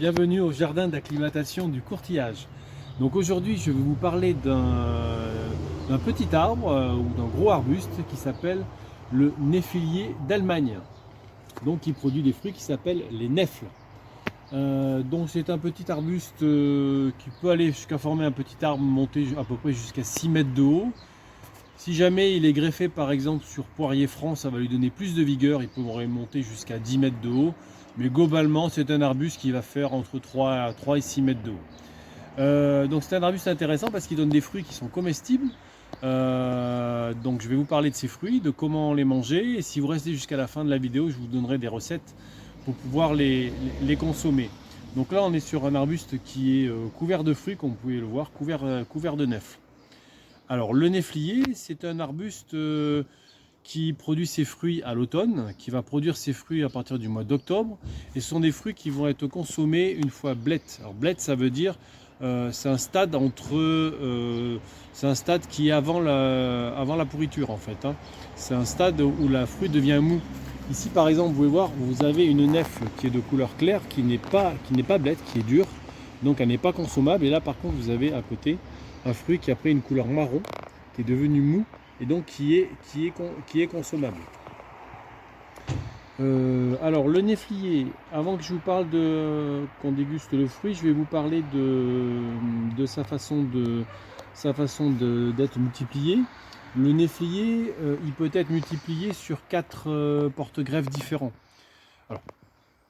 Bienvenue au jardin d'acclimatation du courtillage. Donc aujourd'hui je vais vous parler d'un petit arbre ou d'un gros arbuste qui s'appelle le néflier d'Allemagne. Donc qui produit des fruits qui s'appellent les nèfles. Donc c'est un petit arbuste qui peut aller jusqu'à former un petit arbre monté à peu près jusqu'à 6 mètres de haut. Si jamais il est greffé par exemple sur poirier franc, ça va lui donner plus de vigueur, il pourrait monter jusqu'à 10 mètres de haut. Mais globalement, c'est un arbuste qui va faire entre 3 et 6 mètres de haut. Donc c'est un arbuste intéressant parce qu'il donne des fruits qui sont comestibles. Donc je vais vous parler de ces fruits, de comment les manger. Et si vous restez jusqu'à la fin de la vidéo, je vous donnerai des recettes pour pouvoir les consommer. Donc là, on est sur un arbuste qui est couvert de fruits, comme vous pouvez le voir, couvert de nèfles. Alors le néflier, c'est un arbuste qui produit ses fruits à l'automne, qui va produire ses fruits à partir du mois d'octobre. Et ce sont des fruits qui vont être consommés une fois blette. Alors blette, ça veut dire c'est un stade c'est un stade qui est avant la pourriture en fait. Hein. C'est un stade où le fruit devient mou. Ici par exemple, vous pouvez voir, vous avez une nèfle qui est de couleur claire, qui n'est pas blette, qui est dure, donc elle n'est pas consommable. Et là par contre, vous avez à côté un fruit qui a pris une couleur marron, qui est devenu mou et donc qui est consommable. Alors le néflier, avant que je vous parle qu'on déguste le fruit, je vais vous parler de sa façon d'être multiplié. Le néflier, il peut être multiplié sur 4 porte-greffes différents. Alors,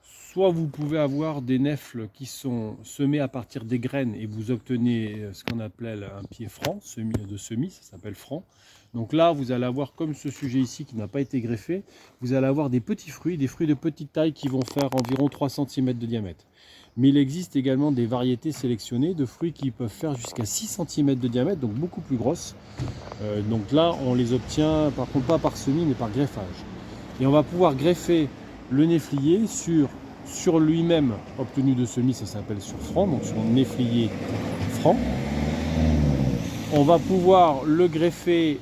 soit vous pouvez avoir des nèfles qui sont semées à partir des graines et vous obtenez ce qu'on appelle un pied franc, de semis, ça s'appelle franc. Donc là, vous allez avoir, comme ce sujet ici qui n'a pas été greffé, vous allez avoir des petits fruits, des fruits de petite taille qui vont faire environ 3 cm de diamètre. Mais il existe également des variétés sélectionnées de fruits qui peuvent faire jusqu'à 6 cm de diamètre, donc beaucoup plus grosses. Donc là, on les obtient, par contre pas par semis, mais par greffage. Et on va pouvoir greffer le néflier sur lui-même obtenu de semis, ça s'appelle sur franc, donc sur un néflier franc. On va pouvoir le greffer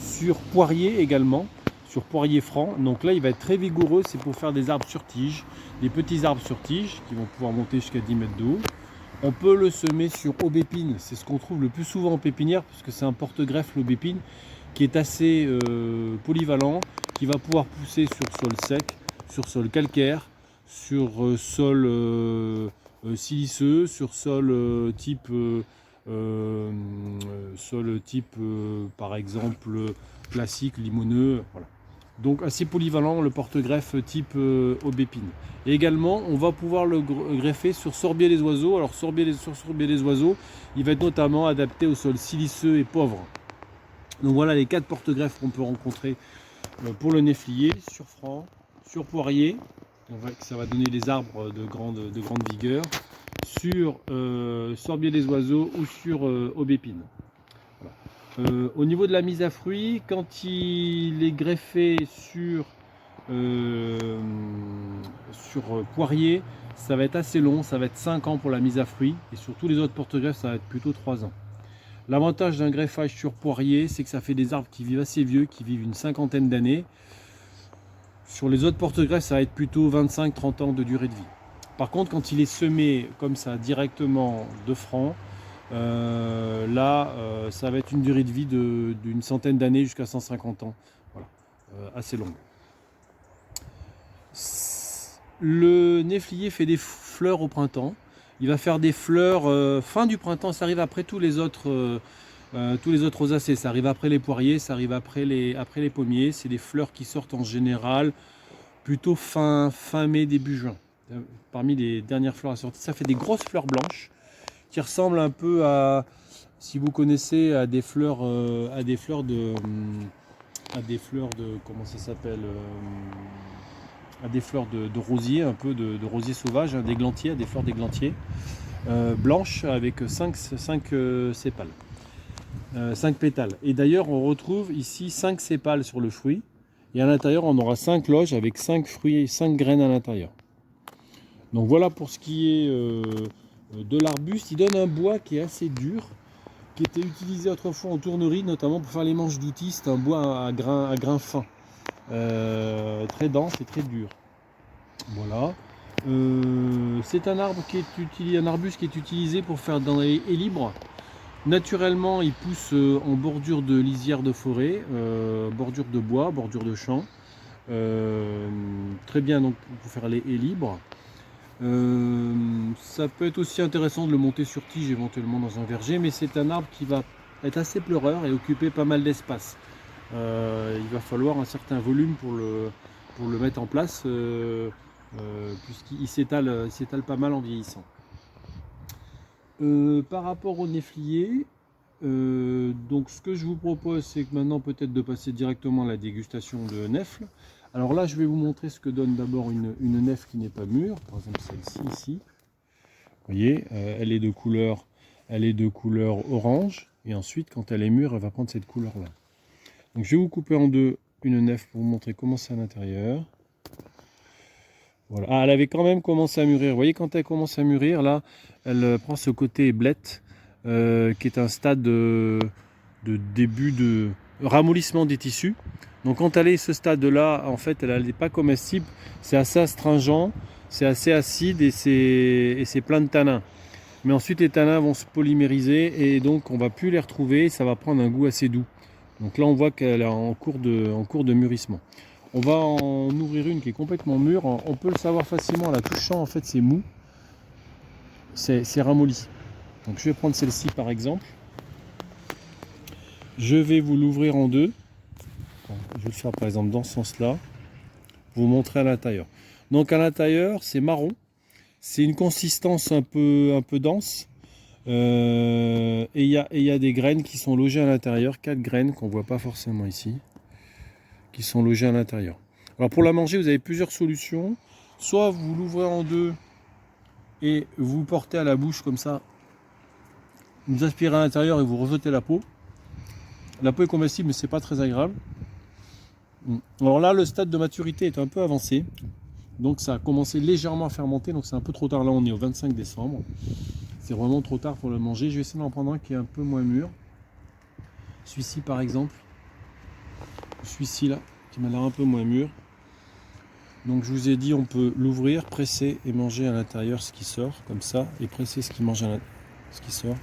sur poirier également, sur poirier franc. Donc là, il va être très vigoureux, c'est pour faire des arbres sur tige, des petits arbres sur tige qui vont pouvoir monter jusqu'à 10 mètres de haut. On peut le semer sur aubépine, c'est ce qu'on trouve le plus souvent en pépinière, puisque c'est un porte-greffe l'aubépine, qui est assez polyvalent, qui va pouvoir pousser sur sol sec, sur sol calcaire, sur sol siliceux, sur sol type par exemple classique, limoneux, voilà. Donc assez polyvalent le porte-greffe type aubépine. Et également on va pouvoir le greffer sur sorbier des oiseaux. Alors sorbier des oiseaux, il va être notamment adapté au sol siliceux et pauvre. Donc voilà les 4 porte-greffes qu'on peut rencontrer pour le néflier, sur franc, sur poirier, ça va donner des arbres de grande vigueur, sur sorbier des oiseaux ou sur aubépine. Voilà. Au niveau de la mise à fruit, quand il est greffé sur poirier, ça va être assez long, ça va être 5 ans pour la mise à fruit, et sur tous les autres porte-greffes, ça va être plutôt 3 ans. L'avantage d'un greffage sur poirier, c'est que ça fait des arbres qui vivent assez vieux, qui vivent une 50aine d'années. Sur les autres porte-greffes, ça va être plutôt 25-30 ans de durée de vie. Par contre, quand il est semé comme ça directement de franc, ça va être une durée de vie d'une centaine d'années jusqu'à 150 ans. Voilà, assez longue. Le néflier fait des fleurs au printemps. Il va faire des fleurs fin du printemps, ça arrive après tous les autres rosacées, ça arrive après les poiriers, ça arrive après les pommiers. C'est des fleurs qui sortent en général plutôt fin mai, début juin. Parmi les dernières fleurs à sortir, ça fait des grosses fleurs blanches qui ressemblent un peu à, si vous connaissez, à des fleurs comment ça s'appelle, à des fleurs de rosier, un peu de rosier sauvage, hein, d'églantier, à des fleurs d'églantier blanches avec 5 sépales, 5 pétales. Et d'ailleurs, on retrouve ici 5 sépales sur le fruit. Et à l'intérieur, on aura 5 loges avec 5 fruits et 5 graines à l'intérieur. Donc voilà pour ce qui est de l'arbuste. Il donne un bois qui est assez dur, qui était utilisé autrefois en tournerie, notamment pour faire les manches d'outils. C'est un bois à grains fins, très dense et très dur. Voilà. C'est un arbre qui est utilisé, un arbuste qui est utilisé pour faire dans les haies libres. Naturellement, il pousse en bordure de lisière de forêt, bordure de bois, bordure de champs. Très bien donc pour faire les haies libres. Ça peut être aussi intéressant de le monter sur tige éventuellement dans un verger, mais c'est un arbre qui va être assez pleureur et occuper pas mal d'espace. Il va falloir un certain volume pour le mettre en place, puisqu'il s'étale pas mal en vieillissant. Par rapport au néflier, donc ce que je vous propose, c'est que maintenant peut-être de passer directement à la dégustation de nèfles. Alors là, je vais vous montrer ce que donne d'abord une nèfle qui n'est pas mûre, par exemple celle-ci ici. Vous voyez, elle est de couleur orange, et ensuite quand elle est mûre, elle va prendre cette couleur-là. Donc je vais vous couper en deux une nèfle pour vous montrer comment c'est à l'intérieur. Voilà. Ah, elle avait quand même commencé à mûrir. Vous voyez, quand elle commence à mûrir, là, elle prend ce côté blette, qui est un stade de début de ramollissement des tissus. Donc quand elle est ce stade-là, en fait, elle n'est pas comestible. C'est assez astringent, c'est assez acide et c'est plein de tanins. Mais ensuite, les tanins vont se polymériser et donc on ne va plus les retrouver. Ça va prendre un goût assez doux. Donc là, on voit qu'elle est en cours de mûrissement. On va en ouvrir une qui est complètement mûre. On peut le savoir facilement en la touchant. En fait, c'est mou. C'est ramolli. Donc je vais prendre celle-ci par exemple. Je vais vous l'ouvrir en deux. Je vais le faire par exemple dans ce sens-là. Pour vous montrer à l'intérieur. Donc à l'intérieur, c'est marron. C'est une consistance un peu dense. Et il y a des graines qui sont logées à l'intérieur. 4 graines qu'on ne voit pas forcément ici. Qui sont logées à l'intérieur. Alors pour la manger, vous avez plusieurs solutions. Soit vous l'ouvrez en deux et vous portez à la bouche comme ça. Vous aspirez à l'intérieur et vous rejetez la peau. La peau est comestible mais c'est pas très agréable. Alors là, le stade de maturité est un peu avancé. Donc ça a commencé légèrement à fermenter. Donc c'est un peu trop tard. Là, on est au 25 décembre. C'est vraiment trop tard pour le manger. Je vais essayer d'en prendre un qui est un peu moins mûr. Celui-ci par exemple. Celui-ci là, qui m'a l'air un peu moins mûr. Donc je vous ai dit, on peut l'ouvrir, presser et manger à l'intérieur ce qui sort, comme ça, et presser ce qui sort.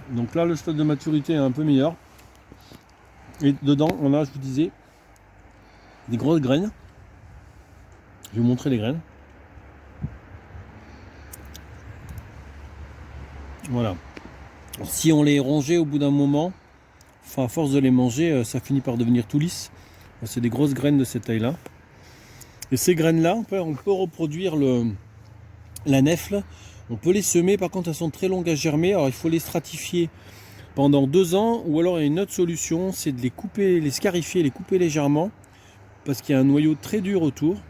Donc là, le stade de maturité est un peu meilleur. Et dedans, on a, je vous disais, des grosses graines. Je vais vous montrer les graines. Voilà. Si on les rongeait au bout d'un moment, enfin à force de les manger, ça finit par devenir tout lisse. C'est des grosses graines de cette taille-là. Et ces graines-là, on peut reproduire la nèfle. On peut les semer, par contre elles sont très longues à germer. Alors il faut les stratifier pendant 2 ans. Ou alors il y a une autre solution, c'est de les couper, les scarifier, les couper légèrement. Parce qu'il y a un noyau très dur autour.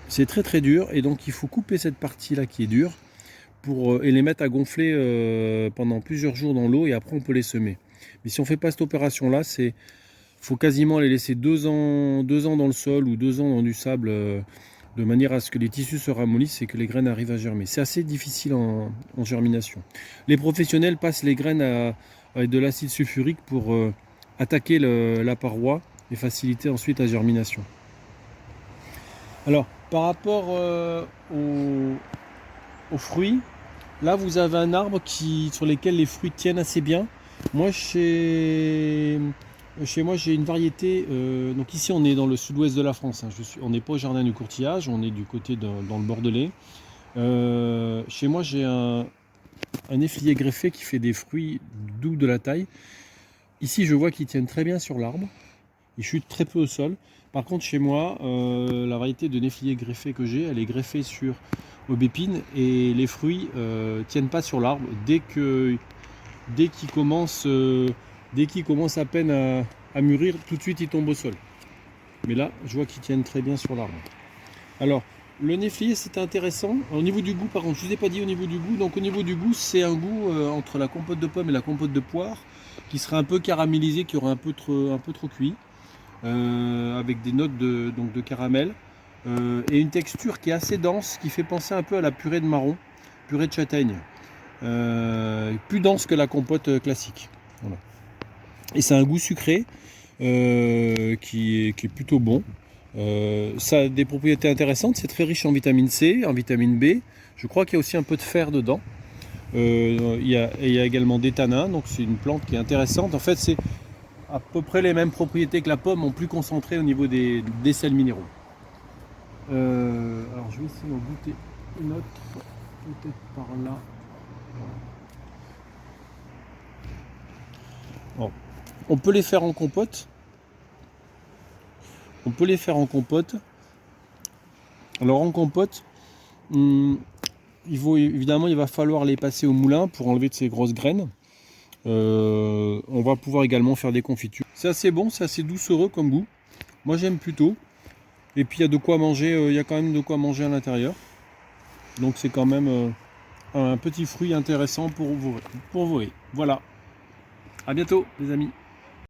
C'est très très dur. Et donc il faut couper cette partie-là qui est dure. Et les mettre à gonfler pendant plusieurs jours dans l'eau et après on peut les semer. Mais si on ne fait pas cette opération là, faut quasiment les laisser 2 ans dans le sol ou 2 ans dans du sable de manière à ce que les tissus se ramollissent et que les graines arrivent à germer. C'est assez difficile en germination. Les professionnels passent les graines avec de l'acide sulfurique pour attaquer la paroi et faciliter ensuite la germination. Alors par rapport aux fruits, là vous avez un arbre sur lesquels les fruits tiennent assez bien. Moi chez moi j'ai une variété, donc ici on est dans le sud-ouest de la France, hein. On n'est pas au jardin du courtillage, on est du côté dans le Bordelais. Chez moi j'ai un néflier greffé qui fait des fruits doux de la taille. Ici je vois qu'ils tiennent très bien sur l'arbre, ils chutent très peu au sol. Par contre chez moi, la variété de néflier greffé que j'ai, elle est greffée sur aubépine et les fruits tiennent pas sur l'arbre. Dès qu'ils commencent à peine à mûrir, tout de suite ils tombent au sol. Mais là, je vois qu'ils tiennent très bien sur l'arbre. Alors, le néflier, c'est intéressant. Au niveau du goût, par contre, je ne vous ai pas dit au niveau du goût. Donc au niveau du goût, c'est un goût entre la compote de pomme et la compote de poire, qui serait un peu caramélisé, qui aurait un peu trop cuit, avec des notes de caramel. Et une texture qui est assez dense, qui fait penser un peu à la purée de marron, purée de châtaigne. Plus dense que la compote classique. Voilà. Et c'est un goût sucré. qui est plutôt bon. Ça a des propriétés intéressantes, c'est très riche en vitamine C, en vitamine B. Je crois qu'il y a aussi un peu de fer dedans. Il y a également des tanins, donc c'est une plante qui est intéressante. En fait, c'est à peu près les mêmes propriétés que la pomme, en plus concentré au niveau des sels minéraux. Alors je vais essayer d'en goûter une autre, peut-être par là. Bon. On peut les faire en compote. On peut les faire en compote. Alors en compote, évidemment il va falloir les passer au moulin pour enlever de ces grosses graines. On va pouvoir également faire des confitures. C'est assez bon, c'est assez doucereux comme goût. Moi j'aime plutôt. Et puis il y a de quoi manger, il y a quand même de quoi manger à l'intérieur. Donc c'est quand même un petit fruit intéressant pour vous. Voilà. À bientôt les amis.